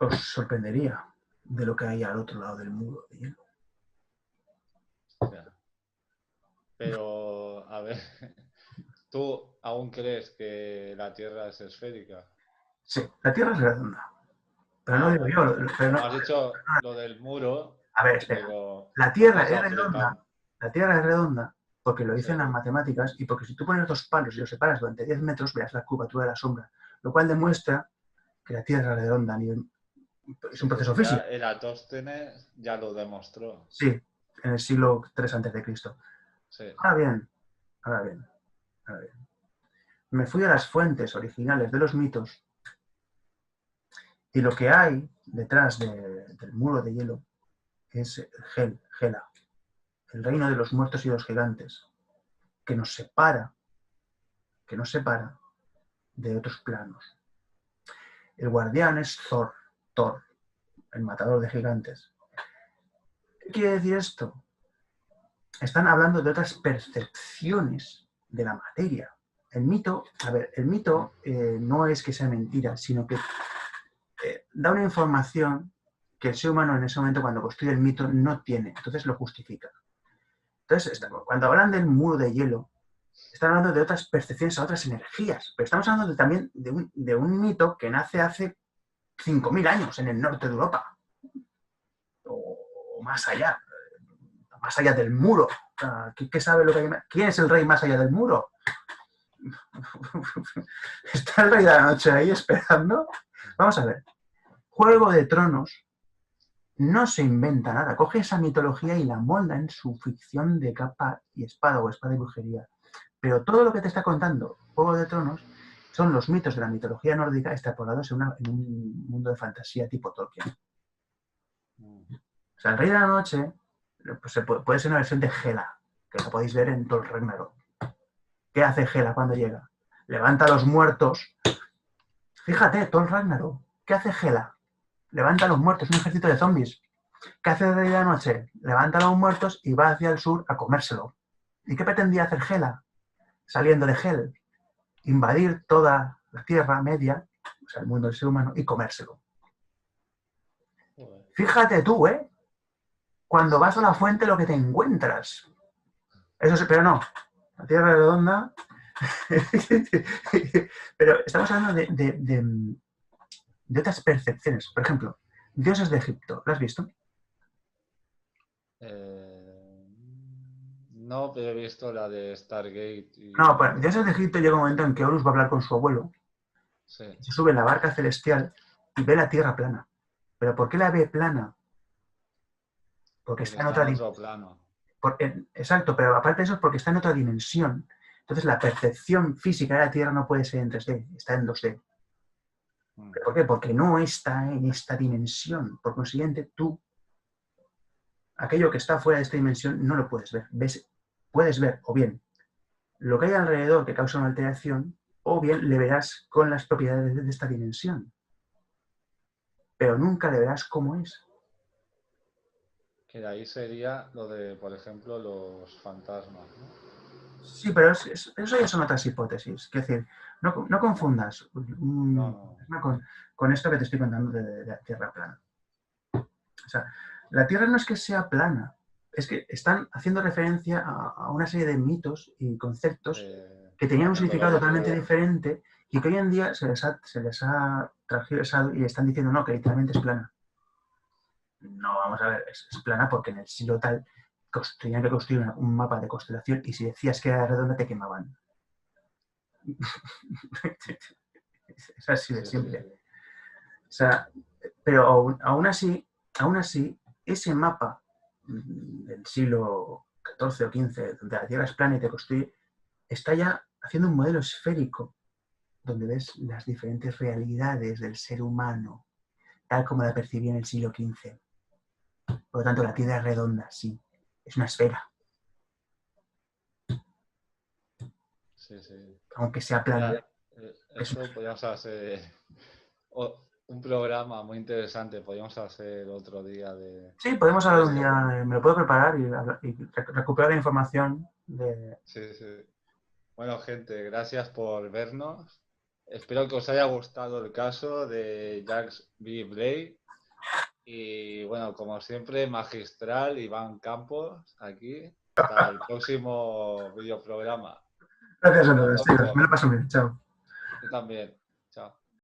os sorprendería de lo que hay al otro lado del muro de hielo. O sea, pero, a ver, ¿tú aún crees que la Tierra es esférica? Sí, la Tierra es redonda. Pero no Ah, digo vale, yo, vale. pero no, Como has dicho lo del muro, a ver, espera. digo, La no Tierra estás es flipando. redonda, la Tierra es redonda, porque lo dicen Sí. las matemáticas y porque si tú pones dos palos y los separas durante 10 metros, verás la curvatura de la sombra, lo cual demuestra que la Tierra es redonda a nivel... Es un Sí, proceso ya físico. Eratóstenes ya lo demostró. Sí, en el siglo III a.C. Sí. Ahora bien, ahora bien, ahora bien. Me fui a las fuentes originales de los mitos y lo que hay detrás del muro de hielo es Hela, el reino de los muertos y los gigantes, que nos separa, que nos separa de otros planos. El guardián es Thor, el matador de gigantes. ¿Qué quiere decir esto? Están hablando de otras percepciones de la materia. El mito no es que sea mentira, sino que da una información que el ser humano en ese momento cuando construye el mito no tiene, entonces lo justifica. Entonces, cuando hablan del muro de hielo, están hablando de otras percepciones, otras energías, pero estamos hablando también de un mito que nace hace 5.000 años en el norte de Europa, o más allá del muro. ¿Qué sabe lo que hay? ¿Quién es el rey más allá del muro? ¿Está el rey de la noche ahí esperando? Vamos a ver. Juego de Tronos no se inventa nada, coge esa mitología y la molda en su ficción de capa y espada o espada y brujería. Pero todo lo que te está contando Juego de Tronos son los mitos de la mitología nórdica extrapolados en un mundo de fantasía tipo Tolkien. O sea, el Rey de la Noche pues, puede ser una versión de Hela, que la podéis ver en Thor Ragnarok. ¿Qué hace Hela cuando llega? Levanta a los muertos. Fíjate, Thor Ragnarok. ¿Qué hace Hela? Levanta a los muertos, un ejército de zombies. ¿Qué hace el Rey de la Noche? Levanta a los muertos y va hacia el sur a comérselo. ¿Y qué pretendía hacer Hela? Saliendo de Hel, invadir toda la Tierra Media, o sea, el mundo del ser humano, y comérselo. Fíjate tú, cuando vas a la fuente lo que te encuentras. Eso sí, pero no, la Tierra es redonda. Pero estamos hablando de otras percepciones. Por ejemplo, dioses de Egipto, ¿lo has visto? No, pero he visto la de Stargate. No, pues dioses de Egipto llega un momento en que Horus va a hablar con su abuelo, Sí. se sube en la barca celestial y ve la Tierra plana. ¿Pero por qué la ve plana? Porque está en otra otro plano. Exacto, pero aparte de eso es porque está en otra dimensión. Entonces la percepción física de la Tierra no puede ser en 3D, está en 2D. ¿Por qué? Porque no está en esta dimensión. Por consiguiente, tú, aquello que está fuera de esta dimensión, no lo puedes ver. Puedes ver, o bien, lo que hay alrededor que causa una alteración, o bien le verás con las propiedades de esta dimensión. Pero nunca le verás cómo es. Que de ahí sería lo de, por ejemplo, los fantasmas, ¿no? Sí, pero eso ya son otras hipótesis. Es decir, no confundas No. con esto que te estoy contando de la Tierra plana. O sea, la Tierra no es que sea plana, es que están haciendo referencia a una serie de mitos y conceptos que tenían un significado totalmente diferente y que hoy en día se les ha transgiversado y están diciendo no, que literalmente es plana. No, vamos a ver, es plana porque en el siglo tal tenían que construir un mapa de constelación y si decías que era redonda te quemaban. Es así de simple. O sea, pero aún así, ese mapa del siglo XIV o XV, donde la Tierra es plana y te construye, está ya haciendo un modelo esférico donde ves las diferentes realidades del ser humano, tal como la percibía en el siglo XV. Por lo tanto, la Tierra es redonda, sí, es una esfera. Sí. Aunque sea plana. Eso podríamos hacer un programa muy interesante, podríamos hacer otro día de... Sí, podemos hablar un día, me lo puedo preparar y recuperar la información de... Sí. Bueno, gente, gracias por vernos. Espero que os haya gustado el caso de Jacques B. Blay. Y bueno, como siempre, magistral Iván Campos, aquí. Hasta el próximo videoprograma. Gracias a todos, chicos. Me lo paso bien. Chao. Tú también.